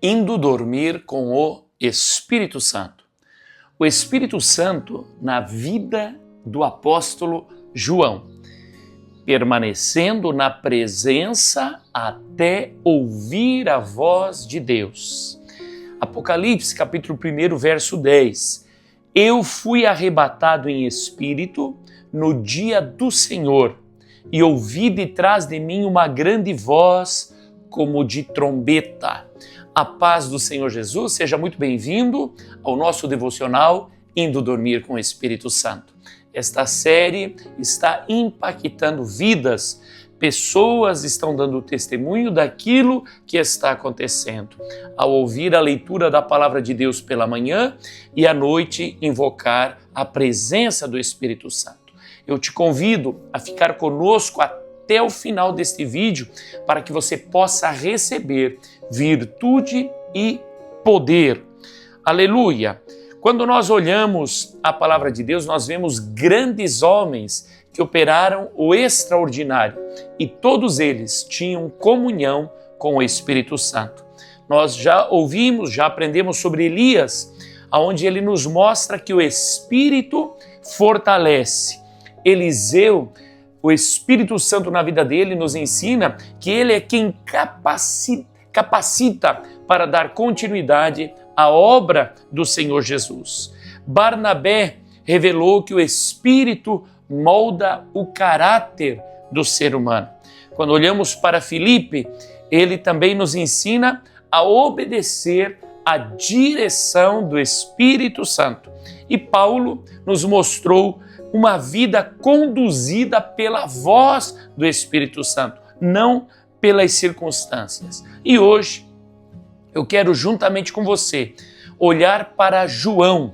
Indo dormir com o Espírito Santo. O Espírito Santo na vida do apóstolo João, permanecendo na presença até ouvir a voz de Deus. Apocalipse capítulo 1, verso 10. Eu fui arrebatado em espírito no dia do Senhor e ouvi de trás de mim uma grande voz como de trombeta. A paz do Senhor Jesus, seja muito bem-vindo ao nosso devocional Indo Dormir com o Espírito Santo. Esta série está impactando vidas, pessoas estão dando testemunho daquilo que está acontecendo. Ao ouvir a leitura da Palavra de Deus pela manhã e à noite invocar a presença do Espírito Santo. Eu te convido a ficar conosco até o final deste vídeo para que você possa receber virtude e poder. Aleluia! Quando nós olhamos a palavra de Deus, nós vemos grandes homens que operaram o extraordinário e todos eles tinham comunhão com o Espírito Santo. Nós já ouvimos, já aprendemos sobre Elias, onde ele nos mostra que o Espírito fortalece. Eliseu, o Espírito Santo na vida dele nos ensina que ele é quem capacita para dar continuidade à obra do Senhor Jesus. Barnabé revelou que o Espírito molda o caráter do ser humano. Quando olhamos para Filipe, ele também nos ensina a obedecer à direção do Espírito Santo. E Paulo nos mostrou uma vida conduzida pela voz do Espírito Santo, não pelas circunstâncias. E hoje eu quero, juntamente com você, olhar para João,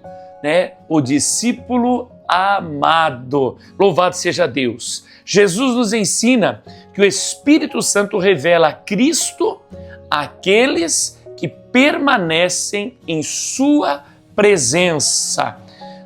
o discípulo amado. Louvado seja Deus. Jesus nos ensina que o Espírito Santo revela Cristo àqueles que permanecem em sua presença.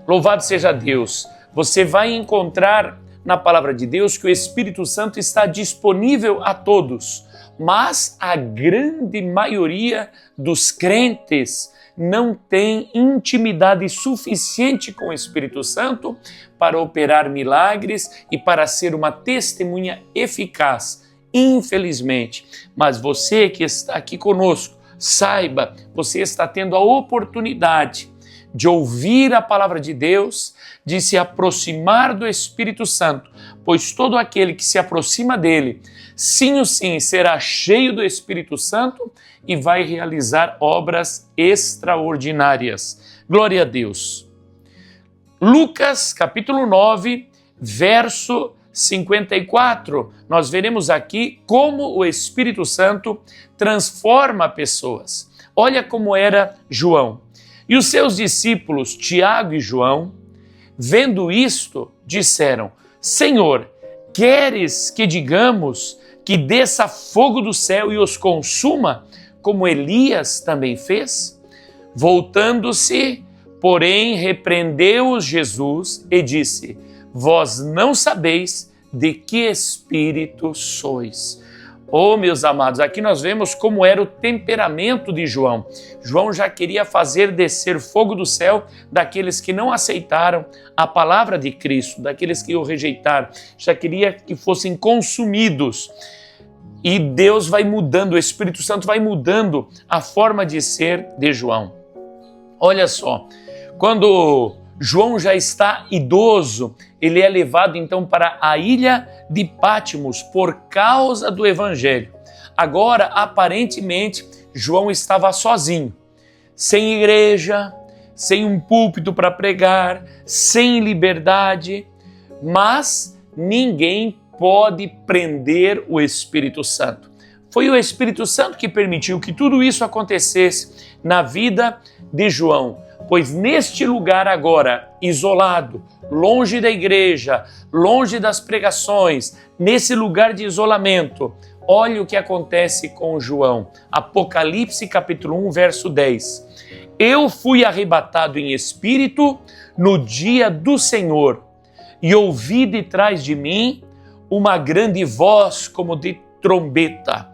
Louvado seja Deus. Você vai encontrar na palavra de Deus que o Espírito Santo está disponível a todos, mas a grande maioria dos crentes não tem intimidade suficiente com o Espírito Santo para operar milagres e para ser uma testemunha eficaz. Infelizmente, mas você que está aqui conosco, saiba, você está tendo a oportunidade de ouvir a palavra de Deus, de se aproximar do Espírito Santo, pois todo aquele que se aproxima dele, sim ou sim, será cheio do Espírito Santo e vai realizar obras extraordinárias. Glória a Deus. Lucas, capítulo 9, verso 54, nós veremos aqui como o Espírito Santo transforma pessoas. Olha como era João. E os seus discípulos, Tiago e João, vendo isto, disseram: Senhor, queres que digamos que desça fogo do céu e os consuma, como Elias também fez? Voltando-se, porém, repreendeu-os Jesus e disse: Vós não sabeis de que espírito sois. Oh, meus amados, aqui nós vemos como era o temperamento de João. João já queria fazer descer fogo do céu daqueles que não aceitaram a palavra de Cristo, daqueles que o rejeitaram. Já queria que fossem consumidos. E Deus vai mudando, o Espírito Santo vai mudando a forma de ser de João. Olha só, quando João já está idoso, ele é levado então para a ilha de Pátimos por causa do Evangelho. Agora, aparentemente, João estava sozinho, sem igreja, sem um púlpito para pregar, sem liberdade, mas ninguém pode prender o Espírito Santo. Foi o Espírito Santo que permitiu que tudo isso acontecesse na vida de João. Pois neste lugar agora, isolado, longe da igreja, longe das pregações, nesse lugar de isolamento, olha o que acontece com João. Apocalipse capítulo 1, verso 10. Eu fui arrebatado em espírito no dia do Senhor e ouvi de trás de mim uma grande voz como de trombeta.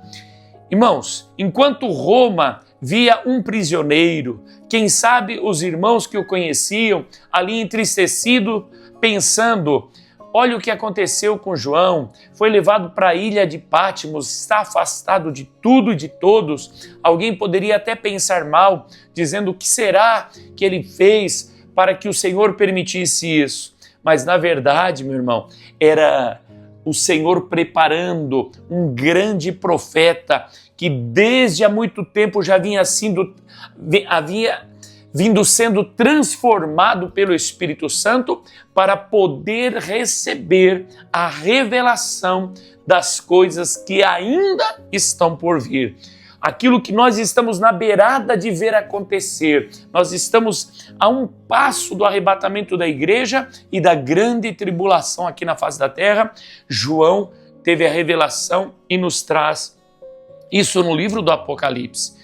Irmãos, enquanto Roma via um prisioneiro. Quem sabe os irmãos que o conheciam ali entristecido, pensando: olha o que aconteceu com João, foi levado para a ilha de Patmos, está afastado de tudo e de todos. Alguém poderia até pensar mal, dizendo: o que será que ele fez para que o Senhor permitisse isso? Mas na verdade, meu irmão, era o Senhor preparando um grande profeta que desde há muito tempo já havia vindo sendo transformado pelo Espírito Santo para poder receber a revelação das coisas que ainda estão por vir. Aquilo que nós estamos na beirada de ver acontecer. Nós estamos a um passo do arrebatamento da igreja e da grande tribulação aqui na face da terra. João teve a revelação e nos traz isso no livro do Apocalipse.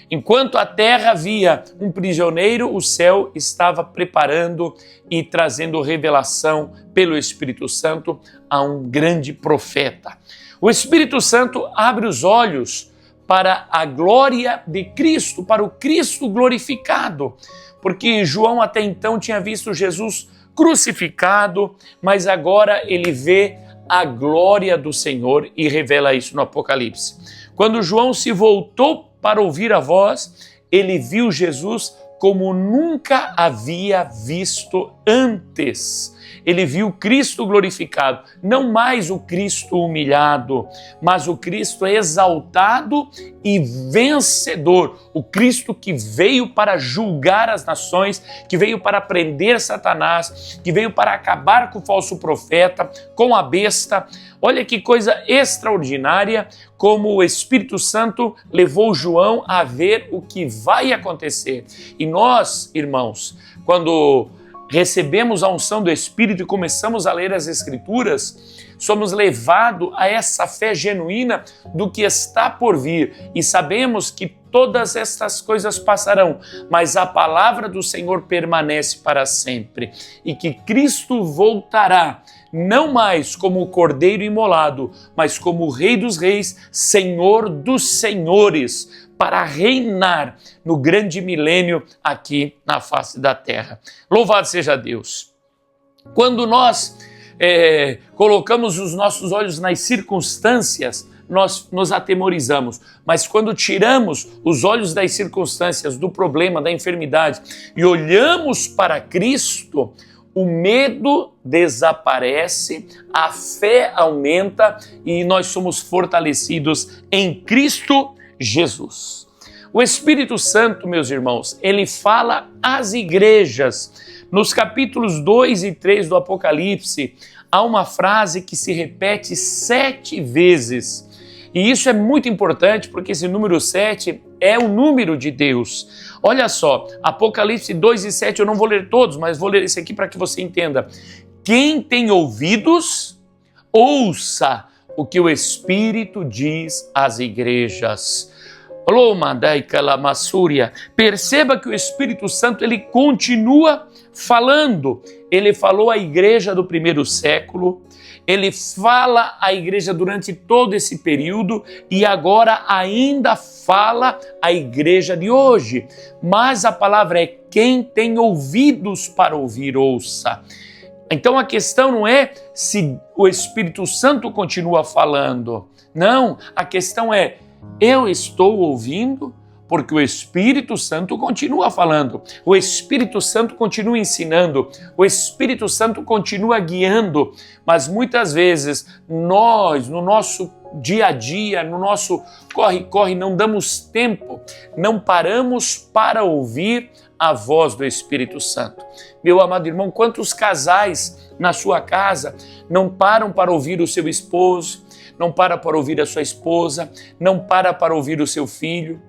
Enquanto a terra via um prisioneiro, o céu estava preparando e trazendo revelação pelo Espírito Santo a um grande profeta. O Espírito Santo abre os olhos para a glória de Cristo, para o Cristo glorificado, porque João até então tinha visto Jesus crucificado, mas agora ele vê a glória do Senhor e revela isso no Apocalipse. Quando João se voltou para ouvir a voz, ele viu Jesus como nunca havia visto antes. Ele viu Cristo glorificado, não mais o Cristo humilhado, mas o Cristo exaltado e vencedor, o Cristo que veio para julgar as nações, que veio para prender Satanás, que veio para acabar com o falso profeta, com a besta. Olha que coisa extraordinária, como o Espírito Santo levou João a ver o que vai acontecer. E nós, irmãos, quando recebemos a unção do Espírito e começamos a ler as Escrituras, somos levados a essa fé genuína do que está por vir e sabemos que todas estas coisas passarão, mas a palavra do Senhor permanece para sempre e que Cristo voltará não mais como o Cordeiro imolado, mas como o Rei dos Reis, Senhor dos Senhores, para reinar no grande milênio aqui na face da terra. Louvado seja Deus! Quando nós colocamos os nossos olhos nas circunstâncias, nós nos atemorizamos, mas quando tiramos os olhos das circunstâncias, do problema, da enfermidade e olhamos para Cristo, o medo desaparece, a fé aumenta e nós somos fortalecidos em Cristo Jesus. O Espírito Santo, meus irmãos, ele fala às igrejas. Nos capítulos 2 e 3 do Apocalipse, há uma frase que se repete 7 vezes. E isso é muito importante porque esse número 7 é o número de Deus. Olha só, Apocalipse 2 e 7, eu não vou ler todos, mas vou ler esse aqui para que você entenda. Quem tem ouvidos, ouça o que o Espírito diz às igrejas. Perceba que o Espírito Santo ele continua falando. Ele falou à igreja do primeiro século, ele fala à igreja durante todo esse período e agora ainda fala à igreja de hoje. Mas a palavra é: quem tem ouvidos para ouvir, ouça. Então a questão não é se o Espírito Santo continua falando. Não, a questão é: eu estou ouvindo? Porque o Espírito Santo continua falando, o Espírito Santo continua ensinando, o Espírito Santo continua guiando, mas muitas vezes nós, no nosso dia a dia, no nosso corre-corre, não damos tempo, não paramos para ouvir a voz do Espírito Santo. Meu amado irmão, quantos casais na sua casa não param para ouvir o seu esposo, não para ouvir a sua esposa, não para ouvir o seu filho?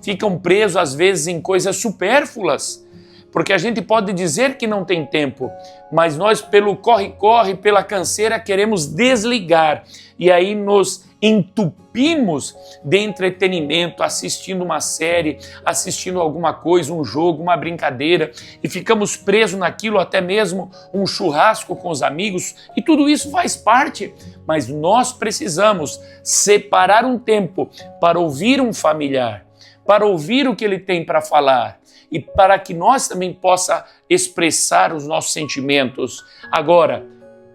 Ficam presos às vezes em coisas supérfluas, porque a gente pode dizer que não tem tempo, mas nós pelo corre-corre, pela canseira queremos desligar e aí nos entupimos de entretenimento, assistindo uma série, assistindo alguma coisa, um jogo, uma brincadeira e ficamos presos naquilo, até mesmo um churrasco com os amigos e tudo isso faz parte, mas nós precisamos separar um tempo para ouvir um familiar, para ouvir o que ele tem para falar e para que nós também possa expressar os nossos sentimentos. Agora,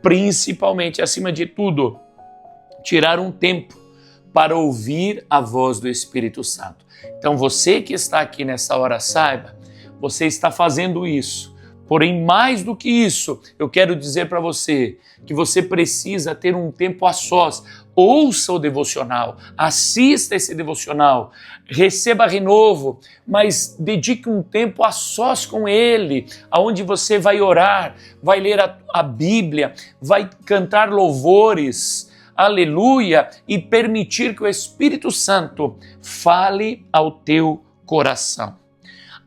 principalmente, acima de tudo, tirar um tempo para ouvir a voz do Espírito Santo. Então, você que está aqui nessa hora, saiba, você está fazendo isso. Porém, mais do que isso, eu quero dizer para você que você precisa ter um tempo a sós. Ouça o devocional, assista esse devocional, receba renovo, mas dedique um tempo a sós com ele, aonde você vai orar, vai ler a Bíblia, vai cantar louvores, aleluia, e permitir que o Espírito Santo fale ao teu coração.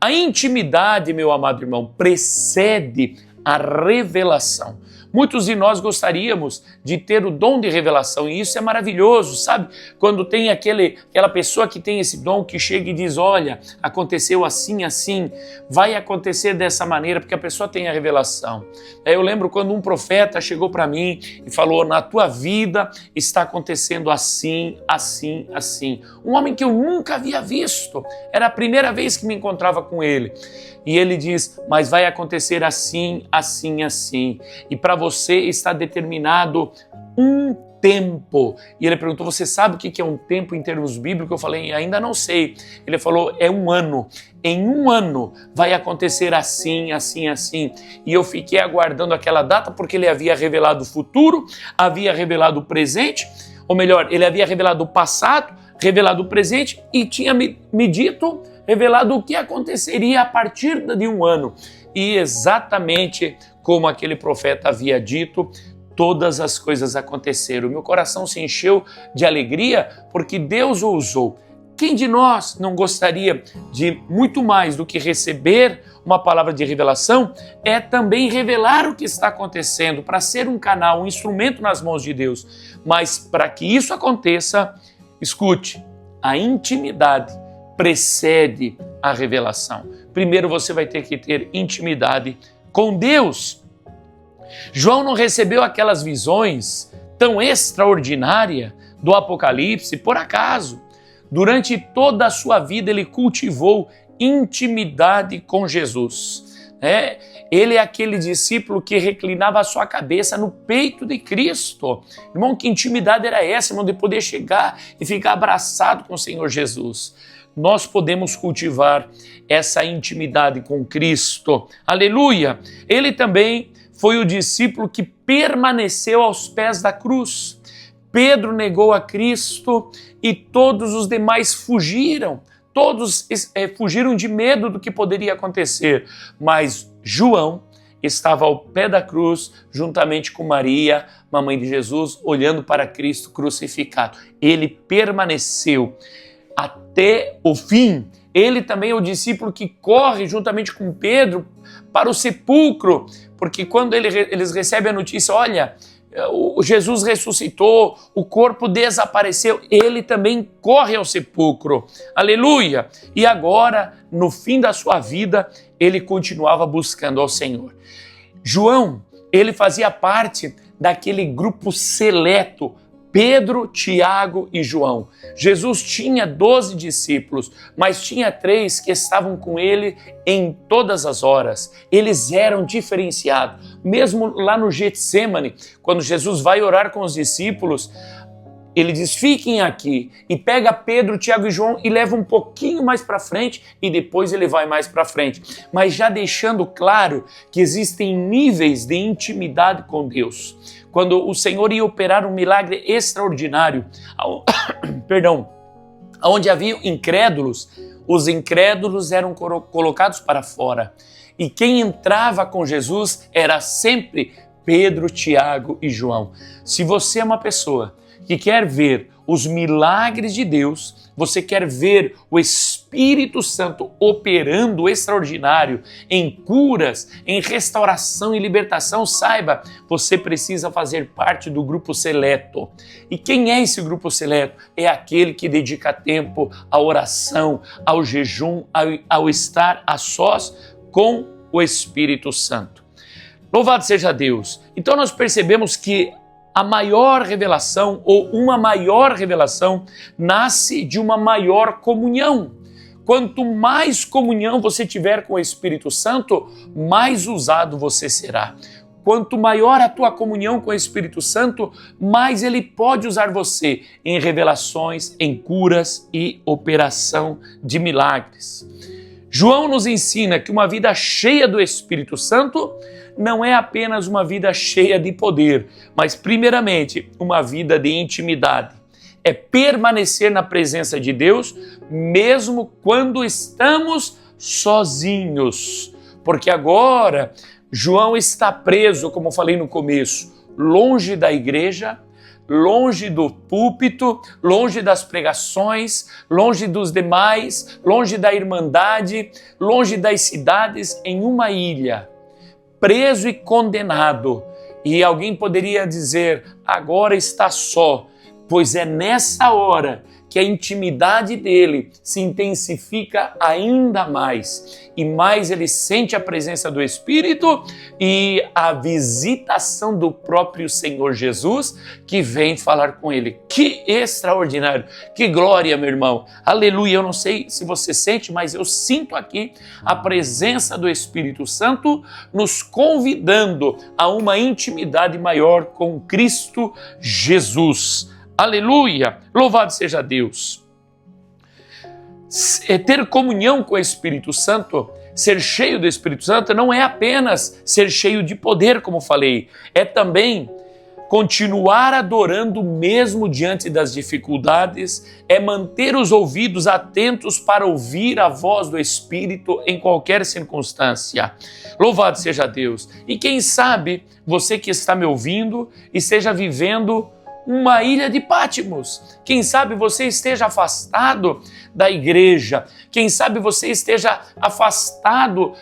A intimidade, meu amado irmão, precede a revelação. Muitos de nós gostaríamos de ter o dom de revelação e isso é maravilhoso, sabe? Quando tem aquela pessoa que tem esse dom que chega e diz, olha, aconteceu assim, assim, vai acontecer dessa maneira porque a pessoa tem a revelação. Eu lembro quando um profeta chegou para mim e falou, na tua vida está acontecendo assim, assim, assim. Um homem que eu nunca havia visto, era a primeira vez que me encontrava com ele. E ele diz, mas vai acontecer assim, assim, assim. E para você está determinado um tempo. E ele perguntou, você sabe o que é um tempo em termos bíblicos? Eu falei, ainda não sei. Ele falou, é um ano. Em um ano vai acontecer assim, assim, assim. E eu fiquei aguardando aquela data porque ele havia revelado o futuro, havia revelado o presente, ou melhor, ele havia revelado o passado, revelado o presente e tinha me dito, revelado o que aconteceria a partir de um ano. E exatamente como aquele profeta havia dito, todas as coisas aconteceram. Meu coração se encheu de alegria porque Deus o usou. Quem de nós não gostaria de muito mais do que receber uma palavra de revelação, é também revelar o que está acontecendo, para ser um canal, um instrumento nas mãos de Deus. Mas para que isso aconteça, escute, a intimidade precede a revelação. Primeiro você vai ter que ter intimidade com Deus. João não recebeu aquelas visões tão extraordinárias do Apocalipse por acaso. Durante toda a sua vida ele cultivou intimidade com Jesus. Ele é aquele discípulo que reclinava a sua cabeça no peito de Cristo. Irmão, que intimidade era essa, irmão, de poder chegar e ficar abraçado com o Senhor Jesus? Nós podemos cultivar essa intimidade com Cristo. Aleluia! Ele também foi o discípulo que permaneceu aos pés da cruz. Pedro negou a Cristo e todos os demais fugiram. Todos fugiram de medo do que poderia acontecer. Mas João estava ao pé da cruz, juntamente com Maria, mamãe de Jesus, olhando para Cristo crucificado. Ele permaneceu até o fim. Ele também é o discípulo que corre juntamente com Pedro para o sepulcro, porque quando eles recebem a notícia, olha, Jesus ressuscitou, o corpo desapareceu, ele também corre ao sepulcro. Aleluia! E agora, no fim da sua vida, ele continuava buscando ao Senhor. João, ele fazia parte daquele grupo seleto, Pedro, Tiago e João. Jesus tinha 12 discípulos, mas tinha 3 que estavam com ele em todas as horas. Eles eram diferenciados. Mesmo lá no Getsêmani, quando Jesus vai orar com os discípulos, ele diz, fiquem aqui, e pega Pedro, Tiago e João e leva um pouquinho mais para frente e depois ele vai mais para frente. Mas já deixando claro que existem níveis de intimidade com Deus. Quando o Senhor ia operar um milagre extraordinário, onde havia incrédulos, os incrédulos eram colocados para fora. E quem entrava com Jesus era sempre Pedro, Tiago e João. Se você é uma pessoa que quer ver os milagres de Deus, você quer ver o Espírito Santo operando extraordinário em curas, em restauração e libertação, saiba, você precisa fazer parte do grupo seleto. E quem é esse grupo seleto? É aquele que dedica tempo à oração, ao jejum, ao estar a sós com o Espírito Santo. Louvado seja Deus! Então nós percebemos que a maior revelação ou uma maior revelação nasce de uma maior comunhão. Quanto mais comunhão você tiver com o Espírito Santo, mais usado você será. Quanto maior a tua comunhão com o Espírito Santo, mais ele pode usar você em revelações, em curas e operação de milagres. João nos ensina que uma vida cheia do Espírito Santo não é apenas uma vida cheia de poder, mas primeiramente uma vida de intimidade. É permanecer na presença de Deus mesmo quando estamos sozinhos. Porque agora João está preso, como falei no começo, longe da igreja, longe do púlpito, longe das pregações, longe dos demais, longe da irmandade, longe das cidades, em uma ilha, preso e condenado. E alguém poderia dizer, agora está só, pois é nessa hora que a intimidade dele se intensifica ainda mais. E mais ele sente a presença do Espírito e a visitação do próprio Senhor Jesus que vem falar com ele. Que extraordinário, que glória, meu irmão. Aleluia, eu não sei se você sente, mas eu sinto aqui a presença do Espírito Santo nos convidando a uma intimidade maior com Cristo Jesus. Aleluia! Louvado seja Deus! Ter comunhão com o Espírito Santo, ser cheio do Espírito Santo, não é apenas ser cheio de poder, como falei, é também continuar adorando mesmo diante das dificuldades, é manter os ouvidos atentos para ouvir a voz do Espírito em qualquer circunstância. Louvado seja Deus! E quem sabe você que está me ouvindo esteja vivendo uma ilha de Patmos. Quem sabe você esteja afastado da igreja. Quem sabe você esteja afastado,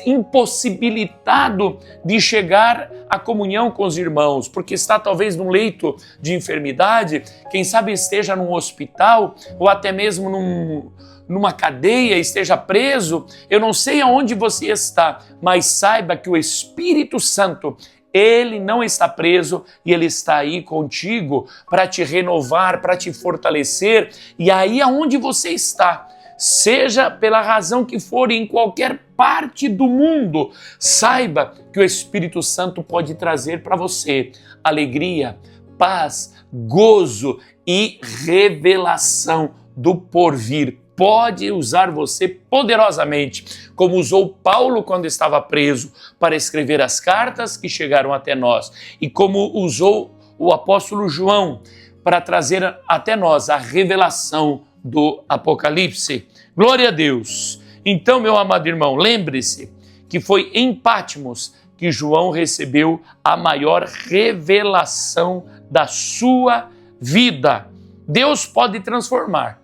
impossibilitado de chegar à comunhão com os irmãos, porque está talvez num leito de enfermidade, quem sabe esteja num hospital ou até mesmo numa cadeia, esteja preso. Eu não sei aonde você está, mas saiba que o Espírito Santo, ele não está preso e ele está aí contigo para te renovar, para te fortalecer. E aí aonde você está, seja pela razão que for, em qualquer parte do mundo, saiba que o Espírito Santo pode trazer para você alegria, paz, gozo e revelação do porvir. Pode usar você poderosamente, como usou Paulo quando estava preso para escrever as cartas que chegaram até nós, e como usou o apóstolo João para trazer até nós a revelação do Apocalipse. Glória a Deus! Então, meu amado irmão, lembre-se que foi em Patmos que João recebeu a maior revelação da sua vida. Deus pode transformar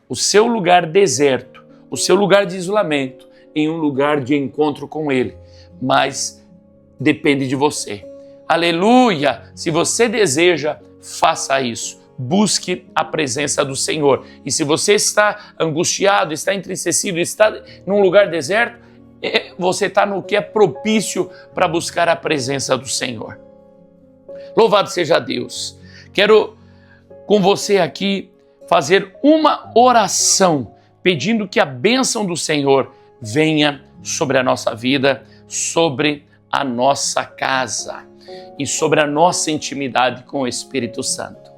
o seu lugar deserto, o seu lugar de isolamento, em um lugar de encontro com Ele. Mas depende de você. Aleluia! Se você deseja, faça isso. Busque a presença do Senhor. E se você está angustiado, está entristecido, está num lugar deserto, você está no que é propício para buscar a presença do Senhor. Louvado seja Deus. Quero com você aqui fazer uma oração pedindo que a bênção do Senhor venha sobre a nossa vida, sobre a nossa casa e sobre a nossa intimidade com o Espírito Santo.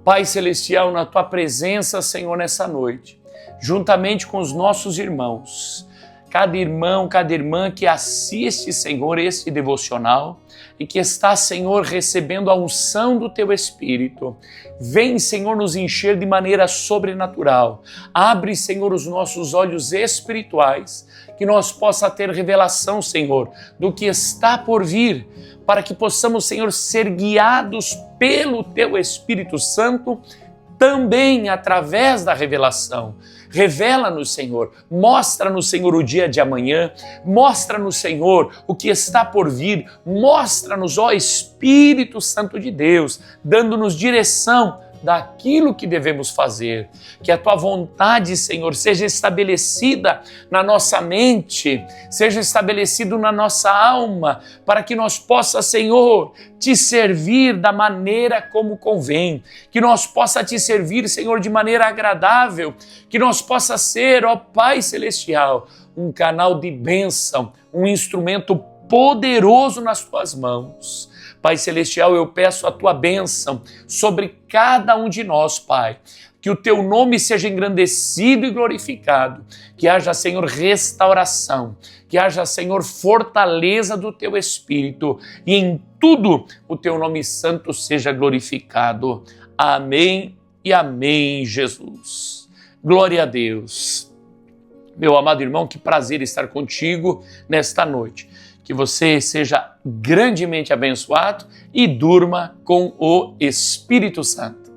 Pai Celestial, na Tua presença, Senhor, nessa noite, juntamente com os nossos irmãos, cada irmão, cada irmã que assiste, Senhor, este devocional e que está, Senhor, recebendo a unção do Teu Espírito. Vem, Senhor, nos encher de maneira sobrenatural. Abre, Senhor, os nossos olhos espirituais, que nós possa ter revelação, Senhor, do que está por vir, para que possamos, Senhor, ser guiados pelo Teu Espírito Santo, também através da revelação. Revela-nos, Senhor, mostra-nos, Senhor, o dia de amanhã, mostra-nos, Senhor, o que está por vir, mostra-nos, ó Espírito Santo de Deus, dando-nos direção daquilo que devemos fazer. Que a tua vontade, Senhor, seja estabelecida na nossa mente, seja estabelecido na nossa alma, para que nós possa, Senhor, te servir da maneira como convém, que nós possa te servir, Senhor, de maneira agradável, que nós possa ser, ó Pai Celestial, um canal de bênção, um instrumento poderoso nas tuas mãos. Pai Celestial, eu peço a tua bênção sobre cada um de nós, Pai. Que o teu nome seja engrandecido e glorificado. Que haja, Senhor, restauração. Que haja, Senhor, fortaleza do teu Espírito. E em tudo o teu nome santo seja glorificado. Amém e amém, Jesus. Glória a Deus. Meu amado irmão, que prazer estar contigo nesta noite. Que você seja grandemente abençoado e durma com o Espírito Santo.